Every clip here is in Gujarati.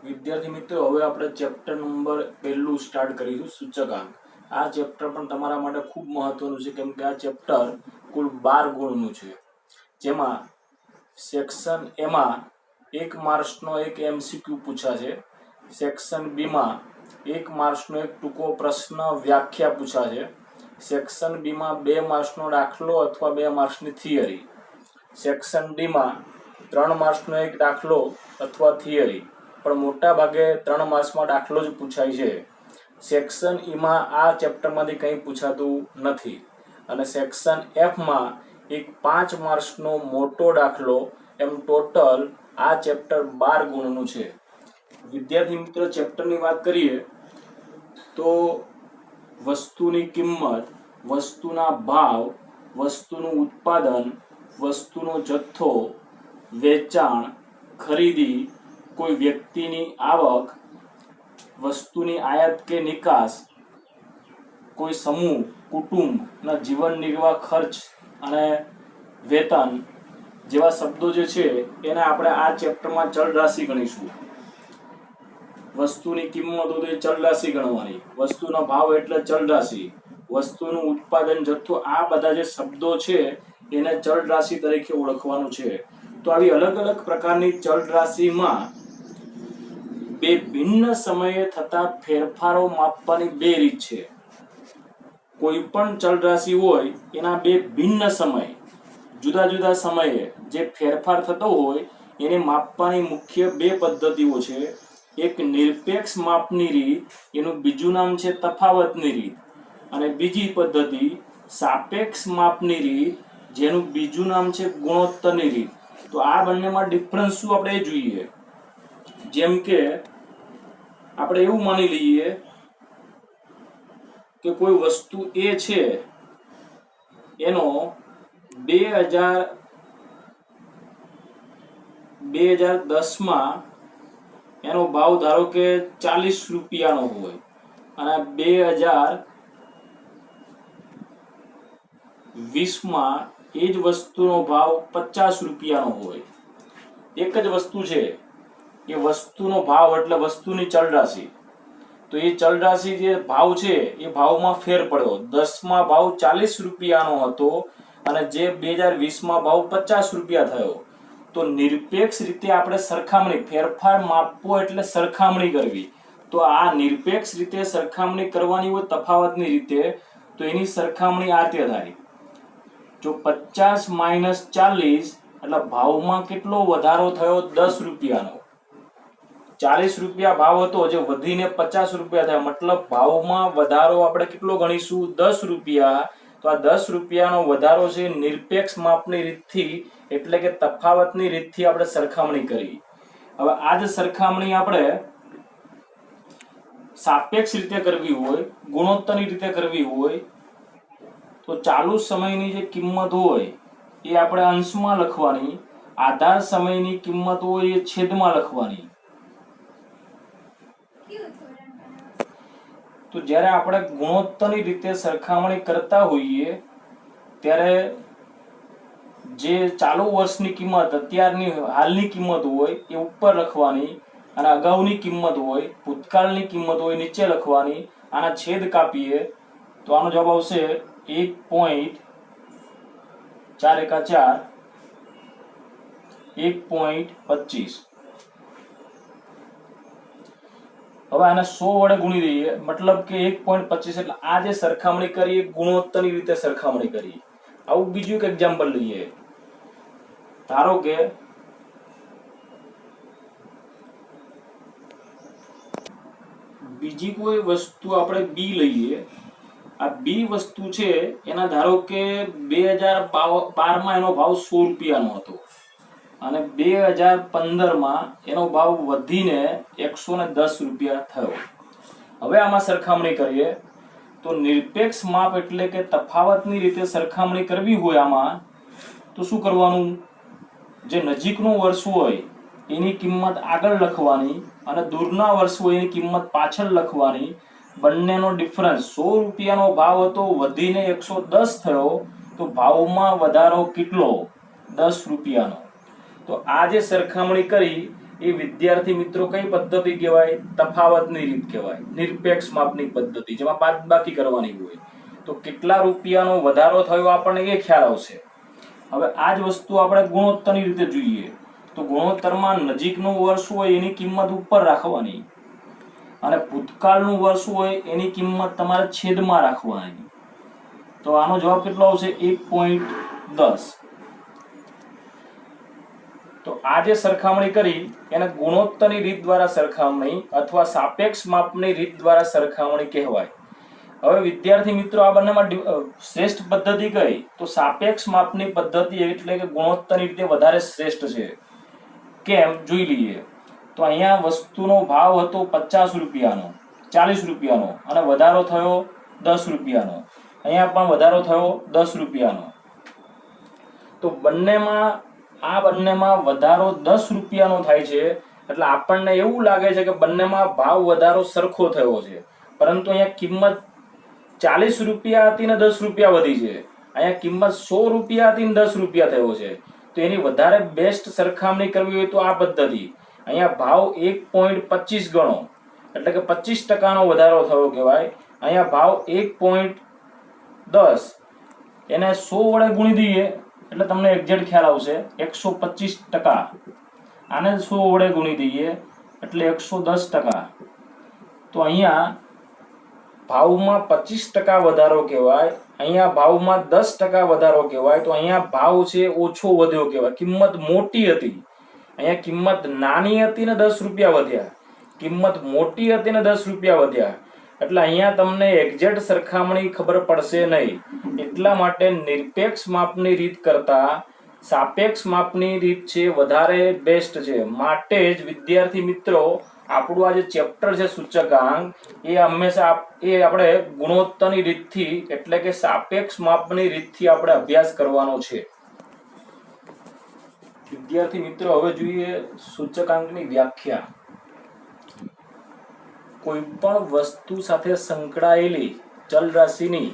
વિદ્યાર્થી મિત્રો, હવે આપણે ચેપ્ટર નંબર 1 સ્ટાર્ટ કરીશું, સૂચકાંક. આ ચેપ્ટર પણ તમારા માટે ખૂબ મહત્વનું છે, કેમ કે આ ચેપ્ટર કુલ 12 ગુણનું છે, જેમાં સેક્શન એમાં 1 માર્ક્સનો એક MCQ પૂછાશે. સેક્શન બીમાં 1 માર્ક્સનો એક ટૂંકો પ્રશ્ન વ્યાખ્યા પૂછાશે. સેક્શન બીમાં 2 માર્ક્સનો દાખલો અથવા 2 માર્ક્સની થિયરી. સેક્શન ડીમાં 3 માર્ક્સનો એક દાખલો અથવા થિયરી, પણ મોટા ભાગે 3 માર્ક્સમાં દાખલો જ પૂછાય છે. સેક્શન ઈમાં આ ચેપ્ટરમાંથી કંઈ પૂછાતું નથી. અને સેક્શન એફમાં એક 5 માર્ક્સનો મોટો દાખલો, એમ ટોટલ આ ચેપ્ટર 12 ગુણનું છે. વિદ્યાર્થી મિત્રો, ચેપ્ટરની વાત કરીએ તો વસ્તુની કિંમત, વસ્તુના ભાવ, વસ્તુનું ઉત્પાદન, વસ્તુનો જથ્થો, વેચાણ, ખરીદી, કોઈ વ્યક્તિની આવક, વસ્તુની આયાત કે નિકાસ, કોઈ સમૂહ કુટુંબના જીવન નિર્વાહ ખર્ચ અને વેતન જેવા શબ્દો જે છે એને આપણે આ ચેપ્ટરમાં ચલ રાશિ ગણીશું. વસ્તુની કિંમત તો એ ચલ રાશિ ગણવાની, વસ્તુનો ભાવ એટલે ચલ રાશિ, વસ્તુનું ઉત્પાદન, જથ્થો, આ બધા જે શબ્દો છે એને ચલ રાશિ તરીકે ઓળખવાનું છે. તો આવી અલગ અલગ પ્રકારની ચલ રાશિમાં બે ભિન્ન સમયે થતા ફેરફારો માપવાની બે રીત છે. કોઈ પણ ચલ રાશિ હોય એના બે ભિન્ન સમય, જુદા જુદા સમયે જે ફેરફાર થતો હોય એને માપવાની મુખ્ય બે પદ્ધતિઓ છે. એક નિરપેક્ષ માપની રીત, એનું બીજું નામ છે તફાવતની રીત, અને બીજી પદ્ધતિ સાપેક્ષ માપની રીત, જેનું બીજું નામ છે ગુણોત્તરની રીત. તો આ બંનેમાં ડિફરન્સ શું આપણે જોઈએ. જેમ કે આપણે એવું માની લઈએ કે કોઈ વસ્તુ એ છે એનો 2010માં એનો ભાવ ધારો કે 40 રૂપિયાનો હોય અને 2020માં એ જ વસ્તુનો ભાવ 50 રૂપિયાનો હોય. એક જ વસ્તુ છે, એ વસ્તુનો ભાવ એટલે વસ્તુની ચલ રાશિ. તો એ ચલ રાશિ જે ભાવ છે એ ભાવમાં ફેર પડ્યો. 10માં ભાવ 40 રૂપિયાનો હતો અને જે 2020માં ભાવ 50 રૂપિયા થયો. તો નિરપેક્ષ રીતે આપણે સરખામણી, ફેરફાર માપવો એટલે સરખામણી કરવી. તો આ નિરપેક્ષ રીતે સરખામણી કરવાની હોય તફાવતની રીતે, તો એની સરખામણી આ રીતે થાય. જો 50 માઇનસ 40 એટલે ભાવમાં કેટલો વધારો થયો? 10 રૂપિયાનો. 40 રૂપિયા ભાવ હતો, જે વધીને 50 રૂપિયા થયા, મતલબ ભાવમાં વધારો આપણે કેટલો ગણીશું? 10 રૂપિયા. તો આ 10 રૂપિયાનો વધારો છે નિરપેક્ષ માપની રીતથી, એટલે કે તફાવતની રીતથી આપણે સરખામણી કરી. હવે આ જ સરખામણી આપણે સાપેક્ષ રીતે કરવી હોય, ગુણોત્તરની રીતે કરવી હોય, તો ચાલુ સમયની જે કિંમત હોય એ આપણે અંશમાં લખવાની, આધાર સમયની કિંમત હોય એ છેદમાં લખવાની. તો જ્યારે આપણે ગુણોત્તરની રીતે સરખામણી કરતા હોઈએ ત્યારે જે ચાલુ વર્ષની કિંમત, અત્યારની હાલની કિંમત હોય એ ઉપર લખવાની, અને અગાઉની કિંમત હોય, ભૂતકાળની કિંમત હોય નીચે લખવાની. આના છેદ કાપીએ તો આનો જવાબ આવશે 1.4 એકા 4, 1.25. હવે આને 100 વડે ગુણી દઈએ, મતલબ કે 1.25. એટલે આ જે સરખામણી કરી એ ગુણોત્તરની રીતે સરખામણી કરી. આવું બીજું એક એક્ઝામ્પલ લઈએ. ધારો કે બીજી કોઈ વસ્તુ આપણે બી લઈએ. આ બી વસ્તુ છે એના ધારો કે 2012માં એનો ભાવ 100 રૂપિયાનો હતો અને 2015માં એનો ભાવ વધીને 110 રૂપિયા થયો. હવે આમાં સરખામણી કરીએ તો નિરપેક્ષ માપ એટલે કે તફાવતની રીતે સરખામણી કરવી હોય આમાં, તો શું કરવાનું? જે નજીકનું વર્ષ હોય એની કિંમત આગળ લખવાની અને દૂરના વર્ષ હોય એની કિંમત પાછળ લખવાની. બંનેનો ડિફરન્સ, 100 રૂપિયાનો ભાવ હતો, વધીને 110 થયો, તો ભાવમાં વધારો કેટલો? 10 રૂપિયાનો. તો આ જે સરખામણી કરી એ વિદ્યાર્થી મિત્રો કઈ પદ્ધતિ કહેવાય? તફાવતની રીત કહેવાય, નિરપેક્ષ માપની પદ્ધતિ, જેમાં બાદબાકી કરવાની હોય. તો કેટલા રૂપિયાનો વધારો થયો આપણને એ ખ્યાલ આવશે. હવે આ જ વસ્તુ આપણે ગુણોત્તરની રીતે જોઈએ તો ગુણોત્તરમાં નજીકનું વર્ષ હોય એની કિંમત ઉપર રાખવાની અને ભૂતકાળનું વર્ષ હોય એની કિંમત તમારે છેદમાં રાખવાની. તો આનો જવાબ કેટલો આવશે? 1.10. તો આ જે સરખામણી કરી એને ગુણોત્તરની રીત દ્વારા સરખામણી અથવા સાપેક્ષ માપની રીત દ્વારા સરખામણી કહેવાય. હવે વિદ્યાર્થી મિત્રો આ બંનેમાં શ્રેષ્ઠ પદ્ધતિ કઈ? તો સાપેક્ષ માપની પદ્ધતિ એટલે કે ગુણોત્તરની રીતે વધારે શ્રેષ્ઠ છે. કેમ? જોઈ લઈએ. તો અહીંયા વસ્તુનો ભાવ હતો 50 રૂપિયાનો, 40 રૂપિયાનો અને વધારો થયો 10 રૂપિયાનો. અહીંયા પણ વધારો થયો 10 રૂપિયાનો. તો બંનેમાં વધારો 10 રૂપિયાનો થાય છે એટલે આપણને એવું લાગે છે કે બંનેમાં ભાવ વધારો સરખો થયો છે, પરંતુ અહીંયા કિંમત 40 રૂપિયા હતી ને 10 રૂપિયા વધી છે. અહીંયા કિંમત 100 રૂપિયા હતી ને 10 રૂપિયા થયો છે. તો એની વધારે બેસ્ટ સરખામણી કરવી હોય તો આ પદ્ધતિ. અહીંયા ભાવ 1.25 ગણો એટલે કે 25% વધારો થયો કહેવાય. અહીંયા ભાવ 1.10 એને 100 વડે ગુણી દઈએ એટલે તમને એક્ઝેક્ટ ખ્યાલ આવશે. 125%. આને 100 વડે ગુણી દઈએ એટલે 110%. તો અહીંયા ભાવમાં 25% વધારો કહેવાય, અહીંયા ભાવમાં 10% વધારો કહેવાય. તો અહીંયા ભાવ છે ઓછો વધ્યો કહેવાય, કિંમત મોટી હતી. અહીંયા કિંમત નાની હતી ને 10 રૂપિયા વધ્યા, કિંમત મોટી હતી ને 10 રૂપિયા વધ્યા. એટલે અહીંયા તમને એક્ઝેક્ટ સરખામણી ખબર પડશે નહીં. એટલા માટે નિરપેક્ષ માપની રીત કરતા સાપેક્ષ માપની રીત છે વધારે બેસ્ટ છે. માટે જ વિદ્યાર્થી મિત્રો આપણું આ જે ચેપ્ટર છે સૂચકાંક એ હંમેશા આપણે ગુણોત્તરની રીતથી એટલે કે સાપેક્ષ માપની રીતથી આપણે અભ્યાસ કરવાનો છે. વિદ્યાર્થી મિત્રો હવે જોઈએ સૂચકાંકની વ્યાખ્યા. કોઈ પણ વસ્તુ સાથે સંકળાયેલી ચલ રાશિની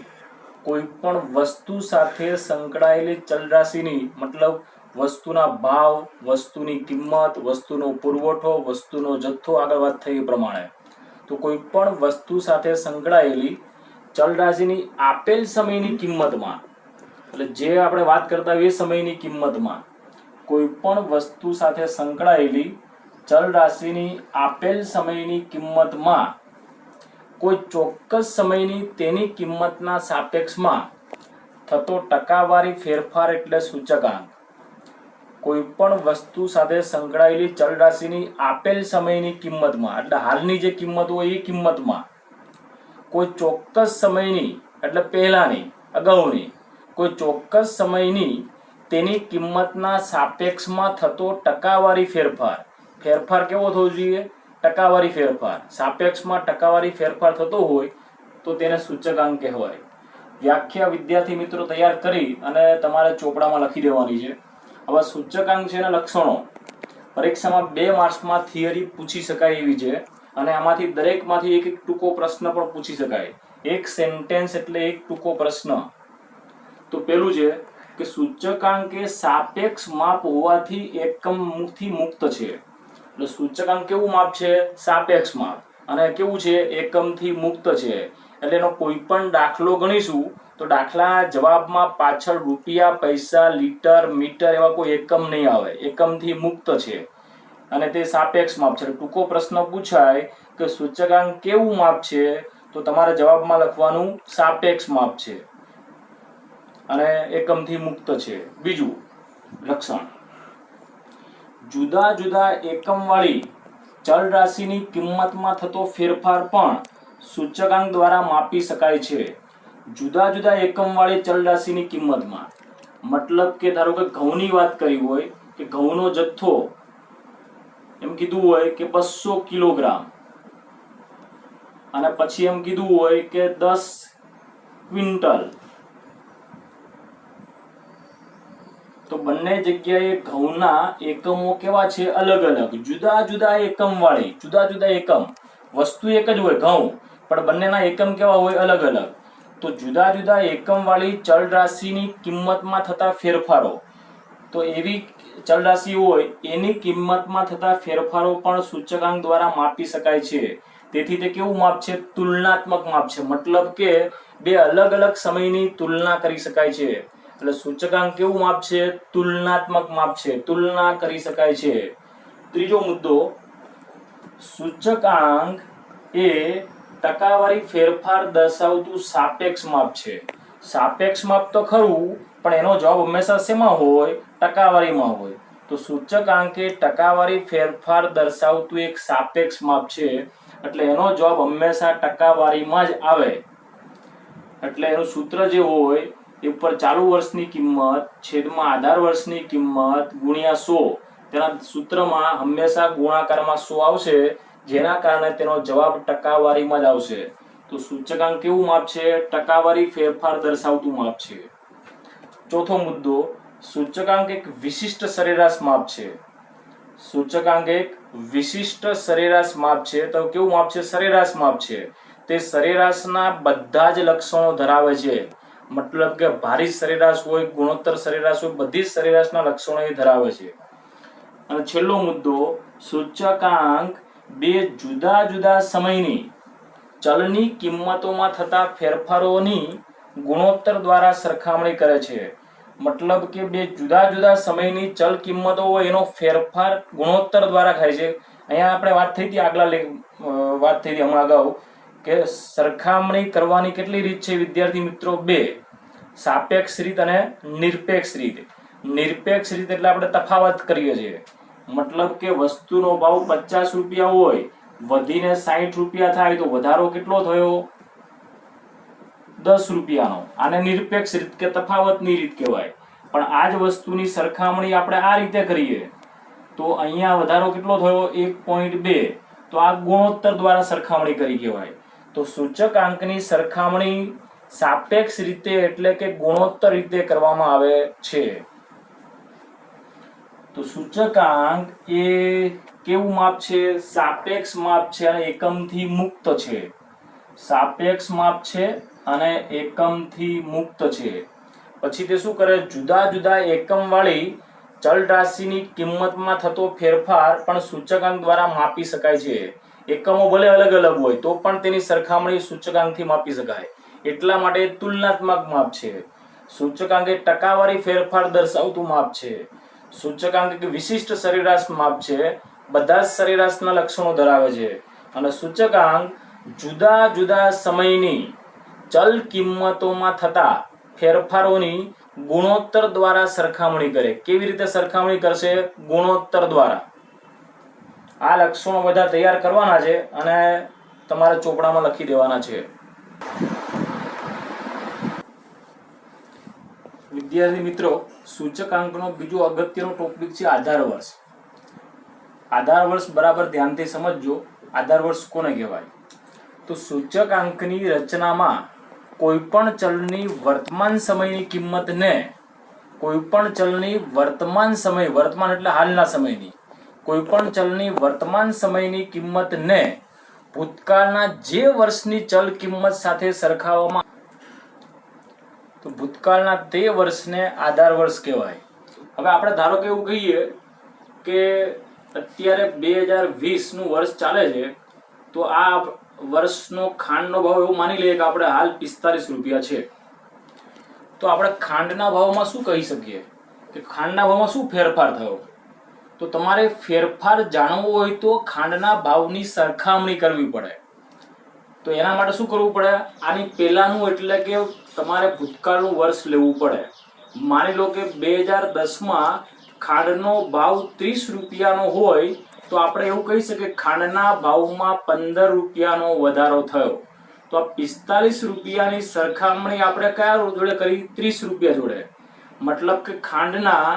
ચલ રાશિની મતલબ વસ્તુના ભાવ, વસ્તુની કિંમત, વસ્તુનો પુરવઠો, વસ્તુનો જથ્થો, આગળ વાત થઈ એ પ્રમાણે. તો કોઈ પણ વસ્તુ સાથે સંકળાયેલી ચલ રાશિની આપેલ સમયની કિંમતમાં, એટલે જે આપણે વાત કરતા એ સમયની કિંમતમાં, કોઈ પણ વસ્તુ સાથે સંકળાયેલી ચલ રાશિની આપેલ સમયની કિંમતમાં કોઈ ચોક્કસ સમયની તેની કિંમતના સાપેક્ષમાં થતો ટકાવારી ફેરફાર એટલે સૂચકાંક. કોઈ પણ વસ્તુ સાથે સંકળાયેલી ચલ રાશિની આપેલ સમયની કિંમતમાં એટલે હાલની જે કિંમત હોય એ કિંમતમાં કોઈ ચોક્કસ સમયની એટલે પહેલાની, અગાઉની કોઈ ચોક્કસ સમયની તેની કિંમતના સાપેક્ષમાં થતો ટકાવારી ફેરફાર. ફેરફાર કેવો થવો જોઈએ? ટકાવારી ફેરફાર. સાપેક્ષમાં ટકાવારી ફેરફાર થતો હોય તો તેને સૂચકાંક કહેવાય. વ્યાખ્યા વિદ્યાર્થી મિત્રો તૈયાર કરી અને તમારે ચોપડામાં લખી દેવાની છે. હવે સૂચકાંક છે એના લક્ષણો. પરીક્ષામાં 2 માર્ક્સમાં થિયરી પૂછી શકાય એવી છે અને આમાંથી દરેકમાંથી એક ટૂંકો પ્રશ્ન પણ પૂછી શકાય. એક સેન્ટેન્સ એટલે એક ટૂંકો પ્રશ્ન. તો પેલું છે કે સૂચકાંક એ સાપેક્ષ માપ હોવાથી એકમથી મુક્ત છે. એટલે સૂચકાંક કેવું માપ છે? સાપેક્ષ માપ. અને કેવું છે? એકમથી મુક્ત છે. એટલે એનો કોઈ પણ દાખલો ગણીશું તો દાખલા જવાબમાં પાછળ રૂપિયા, પૈસા, લીટર, મીટર એવા કોઈ એકમ નહીં આવે. એકમથી મુક્ત છે અને તે સાપેક્ષ માપ છે. ટૂંકો પ્રશ્ન પૂછાય કે સૂચકાંક કેવું માપ છે તો તમારે જવાબમાં લખવાનું સાપેક્ષ માપ છે અને એકમથી મુક્ત છે. બીજું લક્ષણ, જુદા જુદા એકમવાળી ચલ રાશિની કિંમતમાં થતો ફેરફાર પણ સૂચકાંક દ્વારા માપી શકાય છે. જુદા જુદા એકમવાળી ચલ રાશિની કિંમતમાં મતલબ કે ધારો કે ઘઉંની વાત કરી હોય કે ઘઉંનો જથ્થો એમ કીધું હોય કે 200 કિલોગ્રામ અને પછી એમ કીધું હોય કે 10 ક્વિન્ટલ. તો બંને જગ્યાએ ઘઉંના એકમો કેવા છે? અલગ અલગ, જુદા જુદા એકમવાળી. જુદા જુદા એકમ, વસ્તુ એક જ હોય ઘઉં, પણ બંનેના એકમ કેવા હોય? અલગ અલગ. તો જુદા જુદા એકમવાળી ચલ રાશિની કિંમતમાં થતા ફેરફારો. તો એવી ચલ રાશિ હોય એની કિંમતમાં થતા ફેરફારો પણ સૂચકાંક દ્વારા માપી શકાય છે. તેથી તે કેવું માપ છે? તુલનાત્મક માપ છે. મતલબ કે બે અલગ અલગ સમયની તુલના કરી શકાય છે. એટલે સૂચકાંક કેવું માપ છે? તુલનાત્મક માપ છે. તુલના કરી શકાય છે. ત્રીજો મુદ્દો, સૂચકાંક એ ટકાવારી ફેરફાર દર્શાવતું સાપેક્ષ માપ છે. સાપેક્ષ માપ તો ખરું, પણ એનો જવાબ હંમેશા શેમાં હોય? ટકાવારીમાં હોય. તો સૂચકાંક એ ટકાવારી ફેરફાર દર્શાવતું એક સાપેક્ષ માપ છે. એટલે એનો જવાબ હંમેશા ટકાવારીમાં જ આવે. એટલે એનું સૂત્ર જે હોય એ ઉપર ચાલુ વર્ષની કિંમત છેદમાં આધાર વર્ષની કિંમત ગુણ્યા 100. તેના સૂત્રમાં હંમેશા ગુણાકારમાં 100 આવશે, જેના કારણે તેનો જવાબ ટકાવારીમાં જ આવશે. તો સૂચકાંક કેવું માપ છે? ટકાવારી ફેરફાર દર્શાવતું માપ છે. ચોથો મુદ્દો, સૂચકાંક એક વિશિષ્ટ સરેરાશ માપ છે. સૂચકાંક એક વિશિષ્ટ સરેરાશ માપ છે. તો કેવું માપ છે? સરેરાશ માપ છે. તે સરેરાશના બધા જ લક્ષણો ધરાવે છે. મતલબ કે ભારિત સરેરાશ હોય, ગુણોત્તર સરેરાશ હોય, બધી જ સરેરાશના લક્ષણો એ ધરાવે છે. અને છેલ્લો મુદ્દો, સૂચકાંક બે જુદા જુદા સમયની ચલની કિંમતોમાં થતા ફેરફારોની ગુણોત્તર દ્વારા સરખામણી કરે છે. મતલબ કે બે જુદા જુદા સમયની ચલ કિંમતો હોય એનો ફેરફાર ગુણોત્તર દ્વારા થાય છે. અહીંયા આપણે વાત થઈ હતી, વાત થઈ હતી હમણાં અગાઉ, કે સરખામણી કરવાની કેટલી રીત છે વિદ્યાર્થી મિત્રો? બે, સાપેક્ષ રીત અને નિરપેક્ષ રીત. નિરપેક્ષ રીત એટલે આપણે તફાવત કરીએ છીએ. મતલબ કે વસ્તુનો ભાવ 50 રૂપિયા હોય, વધીને 60 રૂપિયા થાય તો વધારો કેટલો થયો? 10 રૂપિયાનો. આને નિરપેક્ષ રીત કે તફાવતની રીત કહેવાય. પણ આ જ વસ્તુની સરખામણી આપણે આ રીતે કરીએ તો અહીંયા વધારો કેટલો થયો? 1.2. તો આ ગુણોત્તર દ્વારા સરખામણી કરી કહેવાય. તો સૂચકાંકની સરખામણી સાપેક્ષ રીતે એટલે કે ગુણોત્તર રીતે કરવામાં આવે છે. તો સૂચકાંક એ કેવું માપ છે? સાપેક્ષ માપ છે અને એકમથી મુક્ત છે. સાપેક્ષ માપ છે અને એકમથી મુક્ત છે. પછી તે શું કરે? જુદા જુદા એકમ વાળી ચલ રાશિની કિંમતમાં થતો ફેરફાર પણ સૂચકાંક દ્વારા માપી શકાય છે. એકમો ભલે અલગ અલગ હોય તો પણ તેની સરખામણી સૂચકાંકથી માપી શકાય. એટલા માટે તુલનાત્મક માપ છે. સૂચકાંક એ ટકાવારી ફેરફાર દર્શાવતું માપ છે. સૂચકાંક એક વિશિષ્ટ સરેરાશ માપ છે. બધા જ સરેરાશના લક્ષણો ધરાવે છે. અને સૂચકાંક જુદા જુદા સમયની ચલ કિંમતોમાં થતા ફેરફારોની ગુણોત્તર દ્વારા સરખામણી કરે. કેવી રીતે સરખામણી કરશે? ગુણોત્તર દ્વારા. આ લક્ષણો બધા તૈયાર કરવાના છે અને તમારે ચોપડામાં લખી દેવાના છે. વિદ્યાર્થી મિત્રો, સૂચકાંકનો બીજો અગત્યનો ટોપિક છે આધાર વર્ષ. આધાર વર્ષ બરાબર ધ્યાનથી સમજજો. આધાર વર્ષ કોને કહેવાય? તો સૂચકાંકની રચનામાં કોઈપણ ચલની વર્તમાન સમયની કિંમતને કોઈપણ ચલની વર્તમાન સમય, વર્તમાન એટલે હાલના સમયની, કોઈપણ ચલની વર્તમાન સમયની કિંમતને ભૂતકાળના જે વર્ષની ચલ કિંમત સાથે સરખાવવામાં તો ભૂતકાળના તે વર્ષને આધાર વર્ષ કહેવાય. હવે આપણે ધારો કે એવું કહીએ કે અત્યારે 2020 નું વર્ષ ચાલે છે, તો આ વર્ષનો ખાંડનો ભાવ એવું માની લઈએ કે આપણે હાલ 45 રૂપિયા છે. તો આપણે ખાંડના ભાવમાં શું કહી શકીએ કે ખાંડના ભાવમાં શું ફેરફાર થયો? તો તમારે ફેરફાર જાણવો હોય તો ખાંડના ભાવની સરખામણી કરવી પડે. તો એના માટે શું કરવું પડે? આની પહેલાનું એટલે કે તમારે ભૂતકાળનું વર્ષ લેવું પડે. માની લો કે 2010માં ખાંડનો ભાવ 30 રૂપિયાનો હોય તો આપણે એવું કહી શકીએ ખાંડના ભાવમાં 15 રૂપિયાનો વધારો થયો. તો આ 45 રૂપિયાની સરખામણી આપણે કયા જોડે કરી? 30 રૂપિયા જોડે. મતલબ કે ખાંડના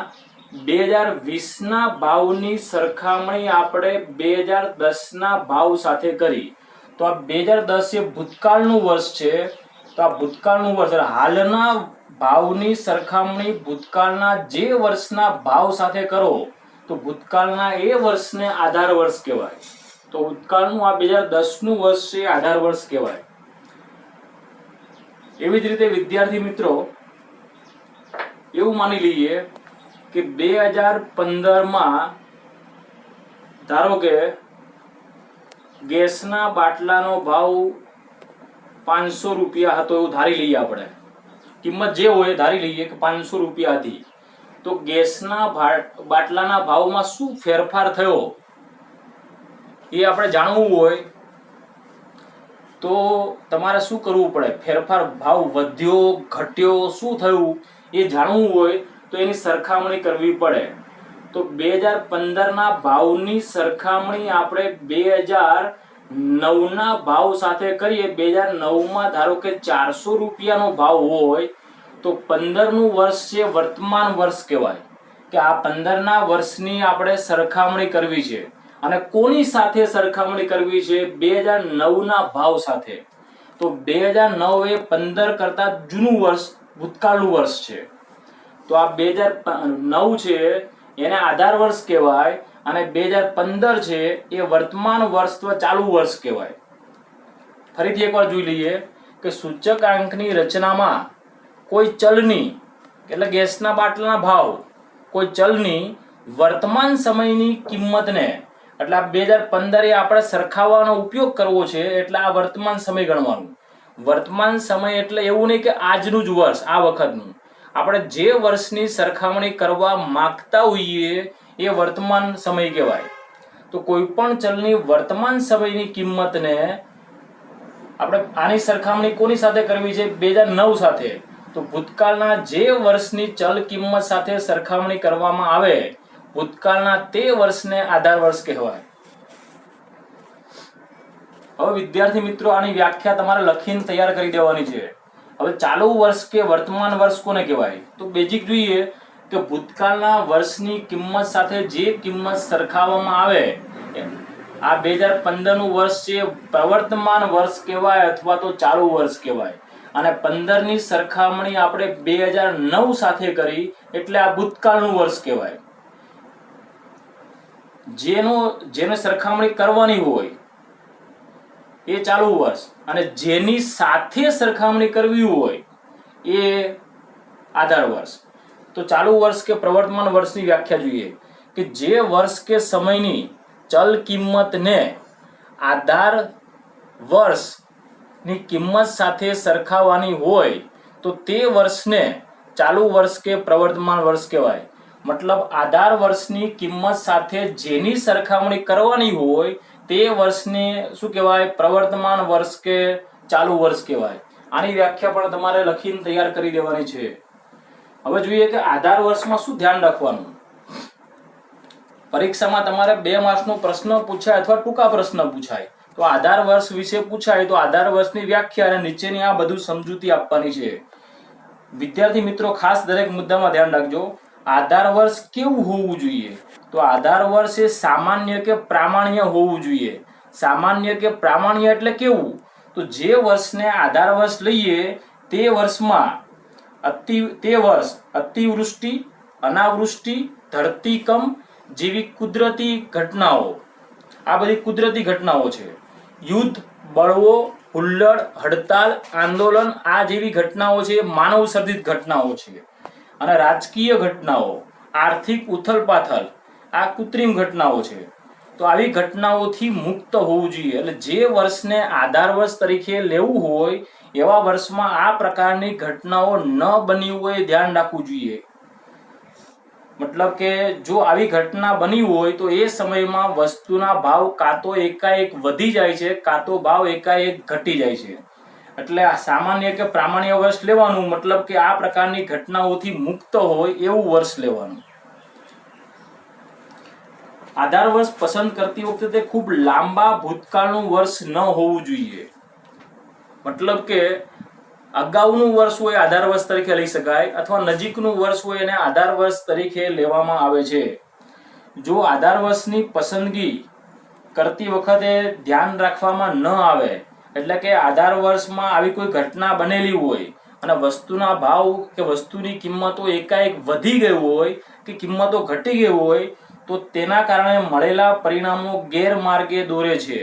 2020ના ભાવની સરખામણી આપણે 2010ના ભાવ સાથે કરી. તો આ 2010 એ ભૂતકાળનું વર્ષ છે. તો આ ભૂતકાળનું વર્ષ, હાલના ભાવની સરખામણી ભૂતકાળના જે વર્ષના ભાવ સાથે કરો તો ભૂતકાળના એ વર્ષને આધાર વર્ષ કહેવાય. તો ભૂતકાળનું આ 2010નું વર્ષ છે આધાર વર્ષ કહેવાય. એવી જ રીતે વિદ્યાર્થી મિત્રો, એવું માની લઈએ કે 2015માં ધારો કે ગેસના બાટલાનો ભાવ 500 રૂપિયા હતો એવું ધારી લઈએ, આપણે કિંમત જે હોય ધારી લઈએ કે 500 રૂપિયા હતી. તો ગેસના બાટલાના ભાવમાં શું ફેરફાર થયો એ આપણે જાણવું હોય તો તમારે શું કરવું પડે? ફેરફાર, ભાવ વધ્યો ઘટ્યો, શું થયું એ જાણવું હોય તો એની સરખામણી કરવી પડે. તો 2015ના ભાવની સરખામણી આપણે 2009ના ભાવ સાથે કરીએ. 2009માં ધારો કે 400 રૂપિયાનો ભાવ હોય તો 15નું વર્ષ છે વર્તમાન વર્ષ કહેવાય, કે આ 15ના વર્ષની આપણે સરખામણી કરવી છે. અને કોની સાથે સરખામણી કરવી છે? 2009ના ભાવ સાથે. તો 2009 એ 15 કરતા જૂનું વર્ષ, ભૂતકાળનું વર્ષ છે. તો આ 2009 છે એને આધાર વર્ષ કહેવાય, અને 2015 છે એ વર્તમાન વર્ષ અથવા ચાલુ વર્ષ કહેવાય. ફરીથી એકવાર જોઈ લઈએ કે સૂચકાંકની રચનામાં કોઈ ચલની, એટલે ગેસના બાટલાના ભાવ, કોઈ ચલની વર્તમાન સમયની કિંમતને, એટલે આ 2015 એ આપણે સરખાવવાનો ઉપયોગ કરવો છે, એટલે આ વર્તમાન સમય ગણવાનું. વર્તમાન સમય એટલે એવું નહીં કે આજનું જ વર્ષ, આ વખતનું. આપણે જે વર્ષની સરખામણી કરવા માંગતા હોઈએ એ વર્તમાન સમય કહેવાય. તો કોઈ પણ ચલની વર્તમાન સમયની કિંમતને આપણે આની સરખામણી કોની સાથે કરવી છે? 2009 સાથે. તો ભૂતકાળના જે વર્ષની ચલ કિંમત સાથે સરખામણી કરવામાં આવે, ભૂતકાળના તે વર્ષને આધાર વર્ષ કહેવાય. હવે વિદ્યાર્થી મિત્રો, આની વ્યાખ્યા તમારે લખીને તૈયાર કરી દેવાની છે. હવે ચાલુ વર્ષ કે વર્તમાન વર્ષ કોને કહેવાય? તો બેઝિક જોઈએ કે ભૂતકાળના વર્ષની કિંમત સાથે જે કિંમત સરખાવવામાં આવે, આ 2015નું વર્ષ છે પ્રવર્તમાન વર્ષ કહેવાય અથવા તો ચાલુ વર્ષ કહેવાય. અને 15ની સરખામણી આપણે 2009 સાથે કરી એટલે આ ભૂતકાળનું વર્ષ કહેવાય. જેને સરખામણી કરવાની હોય એ ચાલુ વર્ષ, અને જેની સાથે સરખામણી કરવી હોય એ આધાર વર્ષ. તો ચાલુ વર્ષ કે પ્રવર્તમાન વર્ષની વ્યાખ્યા જોઈએ કે જે વર્ષ કે સમયની ચલ કિંમતને આધાર વર્ષની કિંમત સાથે સરખાવવાની હોય તો તે વર્ષને ચાલુ વર્ષ કે પ્રવર્તમાન વર્ષ કહેવાય. મતલબ આધાર વર્ષની કિંમત સાથે જેની સરખામણી કરવાની હોય તે વર્ષને શું કહેવાય? પ્રવર્તમાન વર્ષ કે ચાલુ વર્ષ કહેવાય. આની વ્યાખ્યા પણ તમારે લખીને તૈયાર કરી દેવાની છે. હવે જોઈએ કે આધાર વર્ષમાં શું ધ્યાન રાખવાનું. પરીક્ષામાં તમારે 2 માર્ક્સનો પ્રશ્ન પૂછાય અથવા ટૂંકા પ્રશ્ન પૂછાય તો આધાર વર્ષ વિશે પૂછાય તો આધાર વર્ષની વ્યાખ્યા અને નીચેની આ બધું સમજૂતી આપવાની છે. વિદ્યાર્થી મિત્રો, ખાસ દરેક મુદ્દામાં ધ્યાન રાખજો. આધાર વર્ષ કેવું હોવું જોઈએ? તો આધાર વર્ષ એ સામાન્ય કે પ્રામાણ્ય હોવું જોઈએ. સામાન્ય કે પ્રામાણ્ય એટલે કેવું? તો જે વર્ષને આધાર વર્ષ લઈએ તે વર્ષમાં અતિવૃષ્ટિ, અનાવૃષ્ટિ, ધરતીકંપ જેવી કુદરતી ઘટનાઓ, આ બધી કુદરતી ઘટનાઓ છે. યુદ્ધ, બળવો, હુલ્લડ, હડતાલ, આંદોલન, આ જેવી ઘટનાઓ છે માનવ સર્જિત ઘટનાઓ છે. અને રાજકીય ઘટનાઓ, આર્થિક ઉથલપાથલ, આ કૃત્રિમ ઘટનાઓ છે. તો આવી ઘટનાઓથી મુક્ત હોવું જોઈએ. એટલે જે વર્ષને આધાર વર્ષ તરીકે લેવું હોય એવા વર્ષમાં આ પ્રકારની ઘટનાઓ ન બની હોય ધ્યાન રાખવું જોઈએ. મતલબ કે જો આવી ઘટના બની હોય તો એ સમયમાં વસ્તુના ભાવ કાં તો એકાએક વધી જાય છે કાં તો ભાવ એકાએક ઘટી જાય છે. એટલે આ સામાન્ય કે પ્રામાણ્ય વર્ષ લેવાનું, મતલબ કે આ પ્રકારની ઘટનાઓથી મુક્ત હોય એવું વર્ષ લેવાનું. આધાર વર્ષ પસંદ કરતી વખતે ખૂબ લાંબા ભૂતકાળનું વર્ષ ન હોવું જોઈએ. મતલબ કે અગાઉનું વર્ષ હોય આધાર વર્ષ તરીકે લઈ શકાય, અથવા નજીકનું વર્ષ હોય એને આધાર વર્ષ તરીકે લેવામાં આવે છે. જો આધાર વર્ષની પસંદગી કરતી વખતે ધ્યાન રાખવામાં ન આવે, એટલે કે આધાર વર્ષમાં આવી કોઈ ઘટના બનેલી હોય અને વસ્તુના ભાવ કે વસ્તુની કિંમતો એકાએક વધી ગઈ હોય કે કિંમતો ઘટી ગઈ હોય તો તેના કારણે મળેલા પરિણામો ગેરમાર્ગે દોરે છે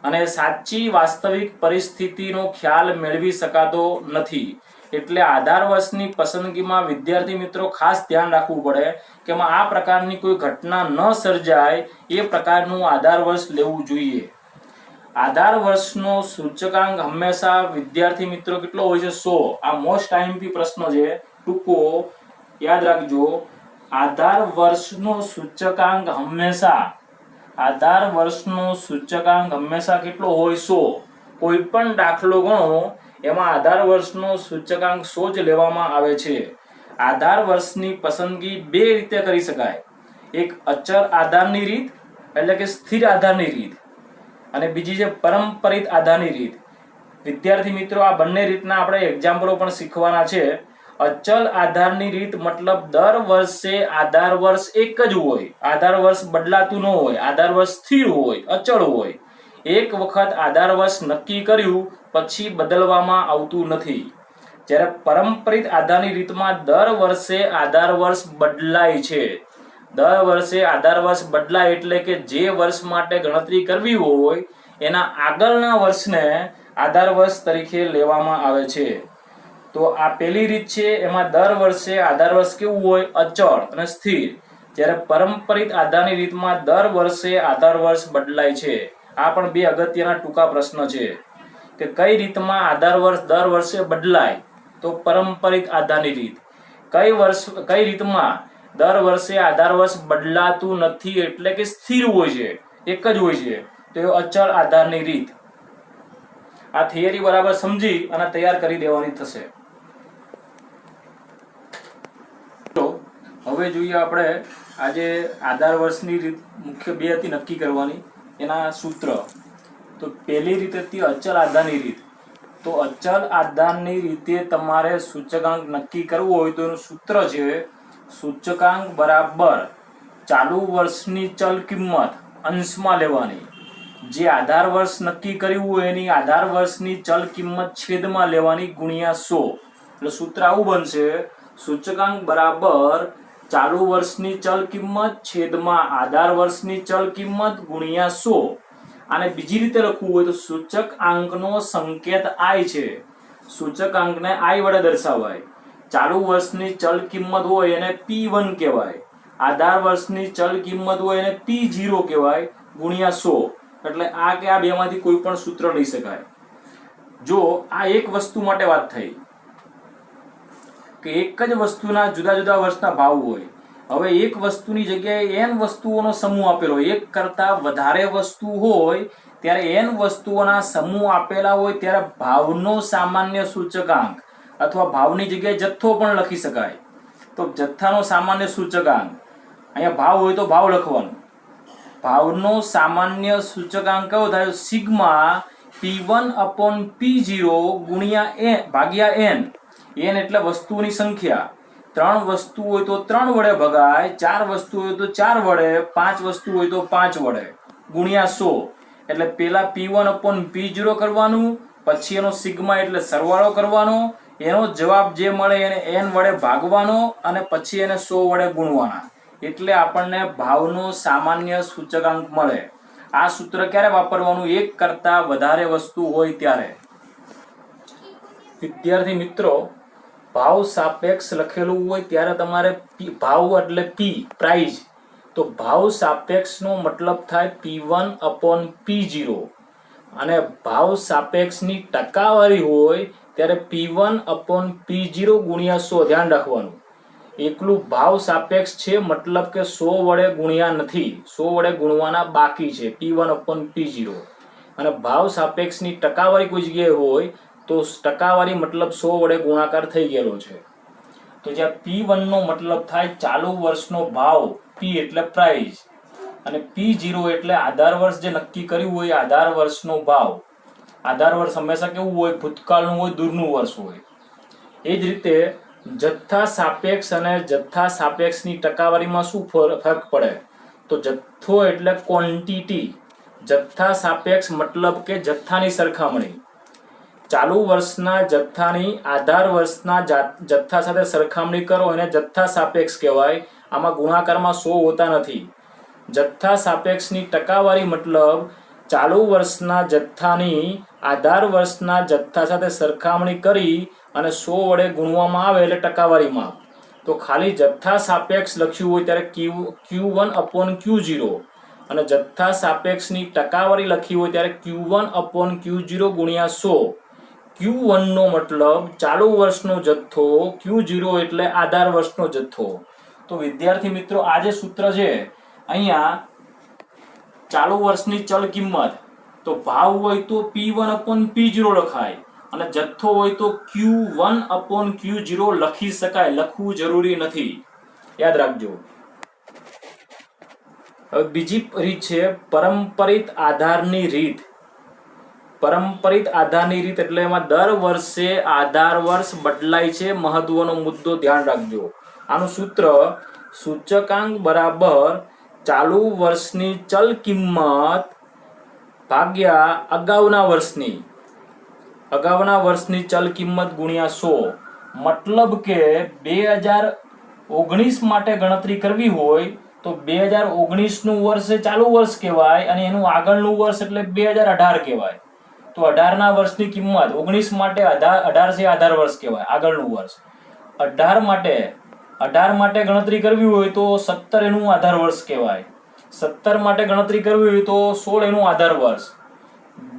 અને સાચી વાસ્તવિક પરિસ્થિતિનો ખ્યાલ મેળવી શકાતો નથી. એટલે આધાર વર્ષની પસંદગીમાં વિદ્યાર્થી મિત્રો ખાસ ધ્યાન રાખવું પડે કે એમાં આ પ્રકારની કોઈ ઘટના ન સર્જાય એ પ્રકારનું આધાર વર્ષ લેવું જોઈએ. આધાર વર્ષનો સૂચકાંક હંમેશા વિદ્યાર્થી મિત્રો કેટલો હોય છે? 100. આ મોસ્ટ આઈએમપી પ્રશ્ન છે, ટૂંકો યાદ રાખજો. આધાર વર્ષનો સૂચકાંક હંમેશા કેટલો હોય? 100. કોઈ પણ દાખલો ગણો એમાં આધાર વર્ષનો સૂચકાંક 100 જ લેવામાં આવે છે. આધાર વર્ષની પસંદગી બે રીતે કરી શકાય. એક અચળ આધારની રીત એટલે કે સ્થિર આધારની રીત, અને બીજી છે પરંપરિત આધારની રીત. વિદ્યાર્થી મિત્રો, આ બંને રીતના આપણે એક્ઝામ્પલો પણ શીખવાના છે. અચલ આધારની રીત મતલબ દર વર્ષે આધાર વર્ષ એક જ હોય, આધાર વર્ષ બદલાતું ન હોય, આધાર વર્ષ સ્થિર હોય, અચળ હોય. એક વખત આધાર વર્ષ નક્કી કર્યું પછી બદલવામાં આવતું નથી. જ્યારે પરંપરિત આધારની રીતમાં દર વર્ષે આધાર વર્ષ બદલાય છે. દર વર્ષે આધાર વર્ષ બદલાય એટલે કે જે વર્ષ માટે ગણતરી કરવી હોય એના આગળના વર્ષને આધાર વર્ષ તરીકે લેવામાં આવે છે. તો આ પહેલી રીત છે, એમાં દર વર્ષે આધાર વર્ષ કેવું હોય? અચળ અને સ્થિર. જ્યારે પરંપરિત આધારની રીતમાં દર વર્ષે આધાર વર્ષ બદલાય છે. આ પણ બે અગત્યના ટૂંકા પ્રશ્ન છે કે કઈ રીતમાં આધાર વર્ષ દર વર્ષે બદલાય? તો પરંપરિત આધારની રીત. કઈ રીતમાં દર વર્ષે આધાર વર્ષ બદલાતું નથી એટલે કે સ્થિર હોય છે, એક જ હોય છે, તો એ અચળ આધારની રીત. આ થિયરી બરાબર સમજી અને તૈયાર કરી દેવાની થશે. તો હવે જોઈએ આપણે આજે આધાર વર્ષની રીત મુખ્ય બે હતી નક્કી કરવાની, એના સૂત્ર. તો પહેલી રીત હતી અચળ આધારની રીત. તો અચળ આધારની રીતે તમારે સૂચકાંક નક્કી કરવું હોય તો એનું સૂત્ર છે સૂચકાંક બરાબર ચાલુ વર્ષની ચલ કિંમત અંશમાં લેવાની. જે આધાર વર્ષ નક્કી કર્યું હોય એની આધાર વર્ષની ચલ કિંમત છેદમાં લેવાની ગુણ્યા 100. એટલે સૂત્ર આવું બનશે: સૂચકાંક બરાબર ચાલુ વર્ષની ચલ કિંમત છેદમાં આધાર વર્ષની ચલ કિંમત ગુણ્યા 100. આને બીજી રીતે લખવું હોય તો સૂચકાંકનો સંકેત i છે, સૂચકાંકને i વડે દર્શાવાય. ચાલુ વર્ષની ચલ કિંમત હોય એને P1 કહેવાય, આધાર વર્ષની ચલ કિંમત હોય એને P0 કહેવાય, ગુણ્યા 100. એટલે આ કે આ બેમાંથી કોઈ પણ સૂત્ર લઈ શકાય. જો આ એક વસ્તુ માટે વાત થઈ કે એક જ વસ્તુના જુદા જુદા વર્ષના ભાવ હોય. હવે એક વસ્તુની જગ્યાએ n વસ્તુઓનો સમૂહ આપેલો હોય, એક કરતા વધારે વસ્તુ હોય ત્યારે n વસ્તુઓના સમૂહ આપેલા હોય ત્યારે ભાવનો સામાન્ય સૂચકાંક અથવા ભાવની જગ્યાએ જથ્થો પણ લખી શકાય. તો જથ્થાનો સામાન્ય સૂચકાંક, અહીંયા ભાવ હોય તો ભાવ લખવાનું. ભાવનો સામાન્ય સૂચકાંક કયો થાય? સિગ્મા P1/P0 ગુણ્યા ભાગ્યા n. n એટલે વસ્તુઓની સંખ્યા. 3 વસ્તુ હોય તો 3 વડે ભગાય, 4 વસ્તુ હોય તો 4 વડે, 5 વસ્તુ હોય તો 5 વડે, ગુણ્યા 100. એટલે પેલા P1/P0 કરવાનું, પછી એનો સિગ્મા એટલે સરવાળો કરવાનો, એનો જવાબ જે મળે એને n વડે ભાગવાનો અને પછી એને 100 વડે ગુણવાના. એટલે આપણને ભાવનો સામાન્ય સૂચકાંક મળે. આ સૂત્ર ક્યારે વાપરવાનું? એક કરતા વધારે વસ્તુ હોય ત્યારે. વિદ્યાર્થી મિત્રો, ભાવ સાપેક્ષ લખેલું હોય ત્યારે તમારે ભાવ એટલે P, પ્રાઇઝ. તો ભાવ સાપેક્ષનો મતલબ થાય P1/P0, અને ભાવ સાપેક્ષની ટકાવારી હોય ત્યારે P1/P0 ગુણ્યા 100. ધ્યાન રાખવાનું, એકલું ભાવ સાપેક્ષ છે મતલબ કે 100 વડે ગુણ્યા નથી, 100 વડે ગુણવાના બાકી છે P1/P0. અને ભાવ સાપેક્ષની ટકાવારી કોઈ જગ્યાએ હોય તો ટકાવારી મતલબ 100 વડે ગુણાકાર થઈ ગયેલો છે. તો જ્યાં P1 નો મતલબ થાય ચાલુ વર્ષનો ભાવ, P એટલે પ્રાઇઝ, અને P0 એટલે આધાર વર્ષ જે નક્કી કર્યું હોય આધાર વર્ષનો ભાવ. આધાર વર્ષ હંમેશા કેવું હોય? ભૂતકાળનું હોય, દૂરનું વર્ષ હોય. એ જ રીતે જથ્થા સાપેક્ષ અને જથ્થા સાપેક્ષની ટકાવારીમાં શું ફરક પડે? તો જથ્થો એટલે ક્વોન્ટિટી, જથ્થા સાપેક્ષ મતલબ કે જથ્થાની સરખામણી. ચાલુ વર્ષના જથ્થાની આધાર વર્ષના જથ્થા સાથે સરખામણી કરો એને જથ્થા સાપેક્ષ કહેવાય. આમાં ગુણાકારમાં 100 હોતા નથી. જથ્થા સાપેક્ષની ટકાવારી મતલબ ચાલુ વર્ષના જથ્થાની આધાર વર્ષના જથ્થા સાથે સરખામણી કરી અને 100 વડે ગુણવામાં આવે એટલે ટકાવારી માપ. તો ખાલી જથ્થા સાપેક્ષ લખ્યું હોય ત્યારે Q1/Q0 અને જથ્થા સાપેક્ષની ટકાવારી લખી હોય ત્યારે Q1/Q0 ગુણ્યા 100. Q1 નો મતલબ ચાલુ વર્ષનો જથ્થો, Q0 એટલે આધાર વર્ષનો જથ્થો. તો વિદ્યાર્થી મિત્રો આ જે સૂત્ર છે અહીંયા ચાલુ વર્ષની ચલ કિંમત, તો ભાવ હોય તો P1/P0 લખાય અને જથ્થો હોય તો Q1/Q0 લખી શકાય, લખવું જરૂરી નથી, યાદ રાખજો. હવે બીજી રીત છે પરંપરિત આધારની રીત. પરંપરિત આધારની રીત એટલે એમાં દર વર્ષે આધાર વર્ષ બદલાય છે, મહત્વનો મુદ્દો ધ્યાન રાખજો. આનું સૂત્ર સૂચકાંક બરાબર ચાલુ વર્ષની ચલ કિંમત ભાગ્યા અગાઉના વર્ષની ચલ કિંમત ગુણ્યા 100. મતલબ કે 2019 માટે ગણતરી કરવી હોય તો 2019 નું વર્ષ એ ચાલુ વર્ષ કહેવાય અને એનું આગળનું વર્ષ એટલે 2018 કહેવાય. તો 18 ના વર્ષની કિંમત 19 માટે 18 છે આધાર વર્ષ કહેવાય, આગળનું વર્ષ. 18 માટે ગણતરી કરવી હોય તો 17 એનું આધાર વર્ષ કહેવાય. 17 માટે ગણતરી કરવી હોય તો 16 એનું આધાર વર્ષ.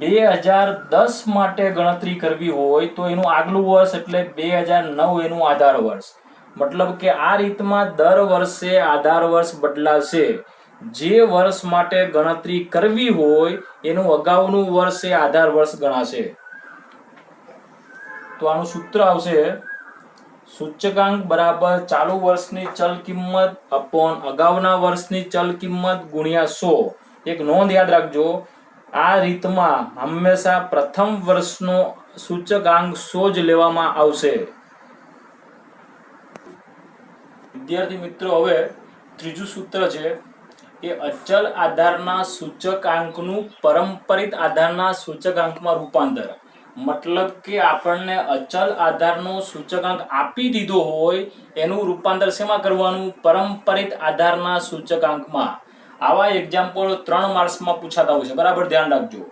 2010 માટે ગણતરી કરવી હોય તો એનું આગલું વર્ષ એટલે 2009 એનું આધાર વર્ષ. મતલબ કે આ રીતમાં દર વર્ષે આધાર વર્ષ બદલાશે. જે વર્ષ માટે ગણતરી કરવી હોય એનું અગાઉનું વર્ષ એ આધાર વર્ષ ગણાશે. તો આનું સૂત્ર આવશે સૂચકાંક બરાબર ચાલુ વર્ષની ચલ કિંમત અપોન અગાઉના વર્ષની ચલ કિંમત ગુણ્યા 100. એક નોંધ યાદ રાખજો, આ રીતમાં હંમેશા પ્રથમ વર્ષનો સૂચકાંક 100 જ લેવામાં આવશે. વિદ્યાર્થી મિત્રો હવે ત્રીજું સૂત્ર છે એ અચલ આધારના સૂચકાંકનું પરંપરિત આધારના સૂચકાંકમાં રૂપાંતર. મતલબ કે આપણને અચલ આધારનો સૂચકાંક આપી દીધો હોય એનું રૂપાંતર શેમાં કરવાનું? પરંપરિત આધારના સૂચકાંકમાં. આવા એક્ઝામ્પલ 3 માર્ક્સમાં પૂછાતા હોય છે, બરાબર ધ્યાન રાખજો.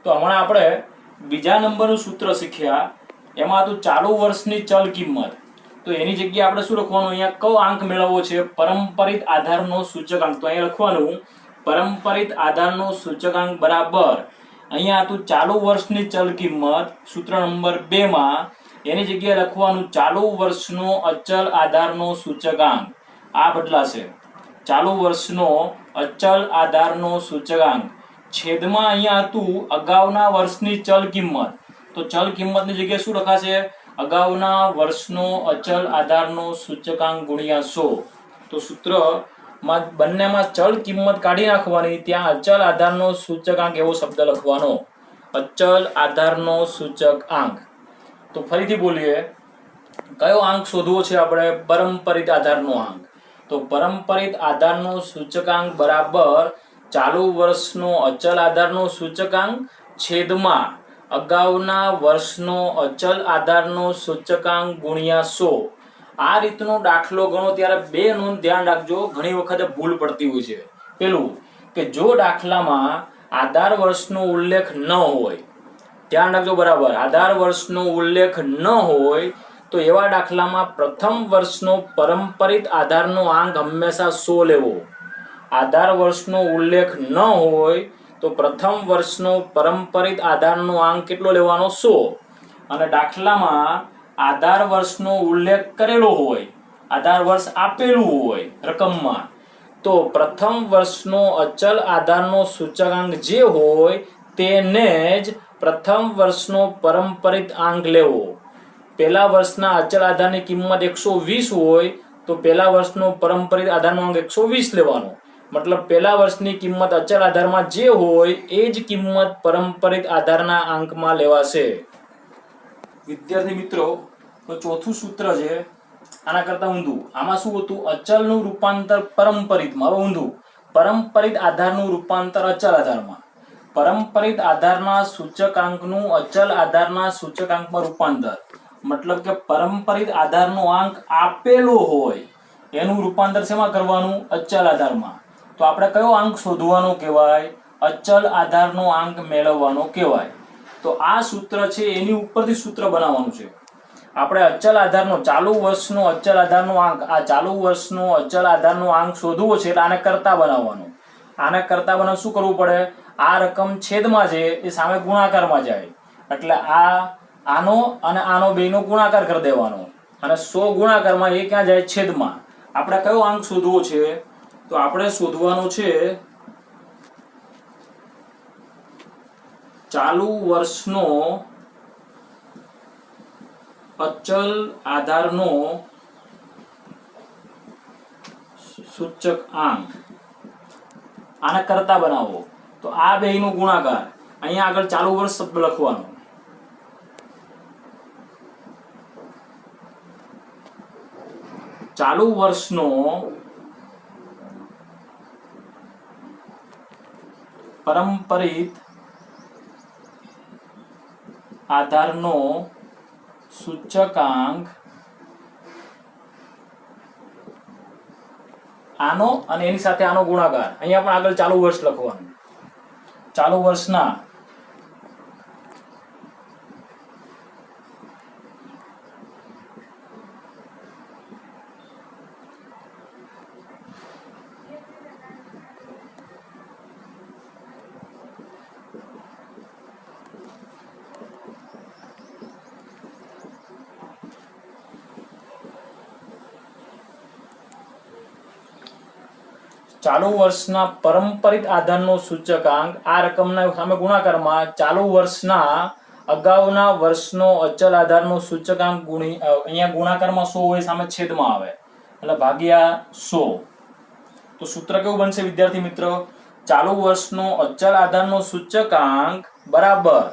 તો હમણાં આપણે બીજા નંબરનું સૂત્ર શીખ્યા, એમાં હતું ચાલુ વર્ષની ચલ કિંમત. તો એની જગ્યાએ આપણે શું લખવાનું? અહીંયા કયો આંક મેળવવો છે? પરંપરિત આધારનો સૂચકાંક. તો અહીંયા લખવાનું પરંપરિત આધારનો સૂચકાંક બરાબર અહીંયા હતું ચાલુ વર્ષની ચલ કિંમત, સૂત્ર નંબર 2 માં એની જગ્યાએ લખવાનું ચાલુ વર્ષનો અચલ આધારનો સૂચકાંક. આ બદલાશે, ચાલુ વર્ષનો અચલ આધારનો સૂચકાંક. છેદમાં અહીંયા હતું અગાઉના વર્ષની ચલ કિંમત. તો ચલ કિંમતની જગ્યાએ શું લખાશે? અગાઉના વર્ષનો અચલ આધારનો સૂચકાંક ગુણ્યા 100. તો સૂત્રમાં બંનેમાં ચલ કિંમત કાઢી નાખવાની, ત્યાં અચલ આધારનો સૂચકાંક એવો શબ્દ લખવાનો, અચલ આધારનો સૂચકાંક. તો ફરીથી બોલીએ, કયો આંક શોધવો છે આપણે? પરંપરિત આધારનો આંક. તો પરંપરિત આધારનો સૂચકાંક બરાબર ચાલુ વર્ષનો અચલ આધારનો સૂચકાંક છેદમાં અગાઉના વર્ષનો અચલ આધારનો સૂચકાંક ગુણ્યા 100. આ રીતનો દાખલો ગણો ત્યારે 2 નોંધ ધ્યાન રાખજો, ઘણી વખતે ભૂલ પડતી હોય છે. પેલું કે જો દાખલામાં આધાર વર્ષનો ઉલ્લેખ ન હોય, ધ્યાન રાખજો બરાબર, આધાર વર્ષનો ઉલ્લેખ ન હોય તો એવા દાખલામાં પ્રથમ વર્ષનો પરંપરિત આધારનો આંક હંમેશા 100 લેવો. આધાર વર્ષનો ઉલ્લેખ ન હોય તો પ્રથમ વર્ષનો પરંપરિત આધારનો આંક કેટલો લેવાનો? 100. અને દાખલામાં આધાર વર્ષનો ઉલ્લેખ કરેલો હોય, આધાર વર્ષ આપેલું હોય રકમમાં, તો પ્રથમ વર્ષનો અચલ આધારનો સૂચકાંક જે હોય તેને જ પ્રથમ વર્ષનો પરંપરિત આંક લેવો. પહેલા વર્ષના અચલ આધારની કિંમત 120 હોય તો પહેલા વર્ષનો પરંપરિત આધારનો આંક 120 લેવાનો. મતલબ પહેલા વર્ષની કિંમત અચલ આધારમાં જે હોય એ જ કિંમત પરંપરિત આધારના આંકમાં લેવાશે. વિદ્યાર્થી મિત્રો, તો ચોથું સૂત્ર છે આના કરતા ઊંધું. આમાં શું હતું? અચલનું રૂપાંતર પરંપરિતમાં. હવે ઊંધું, પરંપરિત આધારનું રૂપાંતર અચલ આધારમાં. પરંપરિત આધારના સૂચકાંકનું અચલ આધારના સૂચકાંકમાં રૂપાંતર. મતલબ કે પરંપરિત આધારનો આંક આપેલો હોય એનું રૂપાંતર શેમાં કરવાનું? અચલ આધારમાં. તો આપણે કયો આંક શોધવાનો કહેવાય? અચલ આધારનો આંક મેળવવાનો કહેવાય. તો આ સૂત્ર છે એની ઉપરથી સૂત્ર બનાવવાનું છે. આપણે અચલ આધારનો ચાલુ વર્ષનો અચલ આધારનો આંક, આ ચાલુ વર્ષનો અચલ આધારનો આંક શોધવો છે એટલે આને કરતા બનાવવાનો. આને કરતા બનાવ શું કરવું પડે? આ રકમ છેદમાં છે એ સામે ગુણાકારમાં જાય એટલે આનો અને આનો બેયનો ગુણાકાર કરી દેવાનો અને 100 ગુણાકારમાં એ ક્યાં જાય? છેદમાં. આપણે કયો આંક શોધવો છે? તો આપણે શોધવાનો છે ચાલુ વર્ષનો અચલ આધારનો સૂચક આંક. આને કરતા બનાવો તો આ બેયનો ગુણાકાર, અહીંયા આગળ ચાલુ વર્ષ શબ્દ લખવાનો. ચાલુ વર્ષનો પરંપરિત આધારનો સૂચકાંક આનો અને એની સાથે આનો ગુણાકાર. અહીંયા પણ આગળ ચાલુ વર્ષ લખવાનું. ચાલુ વર્ષના ચાલુ વર્ષના પરંપરિત આધારનો સૂચકાંક આ રકમના સામે ગુણાકારમાં ચાલુ વર્ષના અગાઉના વર્ષનો અચલ આધારનો સૂચકાંક અહીંયા ગુણાકારમાં 100 હોય, સામે છેદમાં આવે એટલે ભાગ્યા 100. તો સૂત્ર કેવું બનશે વિદ્યાર્થી મિત્રો? ચાલુ વર્ષનો અચલ આધારનો સૂચકાંક બરાબર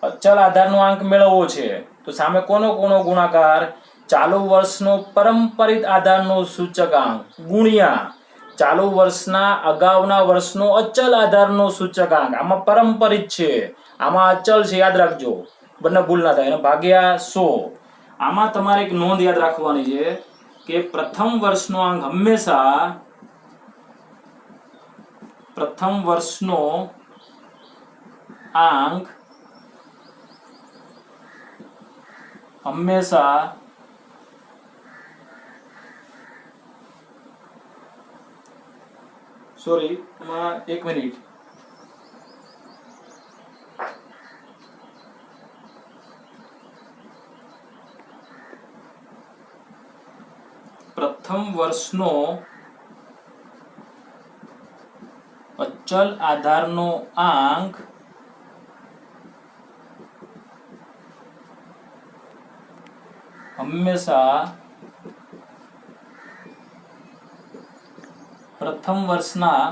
અચલ આધારનો આંક મેળવવો છે તો સામે કોનો ગુણાકાર? ચાલુ વર્ષનો પરંપરિત આધારનો સૂચકાંક ગુણ્યા ચાલુ વર્ષના અગાઉના વર્ષનો અચલ આધારનો સૂચકાંક. આમાં પરંપરિત છે, આમાં અચલ છે, યાદ રાખજો, બંને ભૂલ ના થાય. અને ભાગ્યા 100. આમાં તમારે એક નોંધ યાદ રાખવાની છે કે પ્રથમ વર્ષનો આંક હંમેશા એક મિનિટ. પ્રથમ વર્ષનો અચલ આધારનો આંક હંમેશા પ્રથમ વર્ષના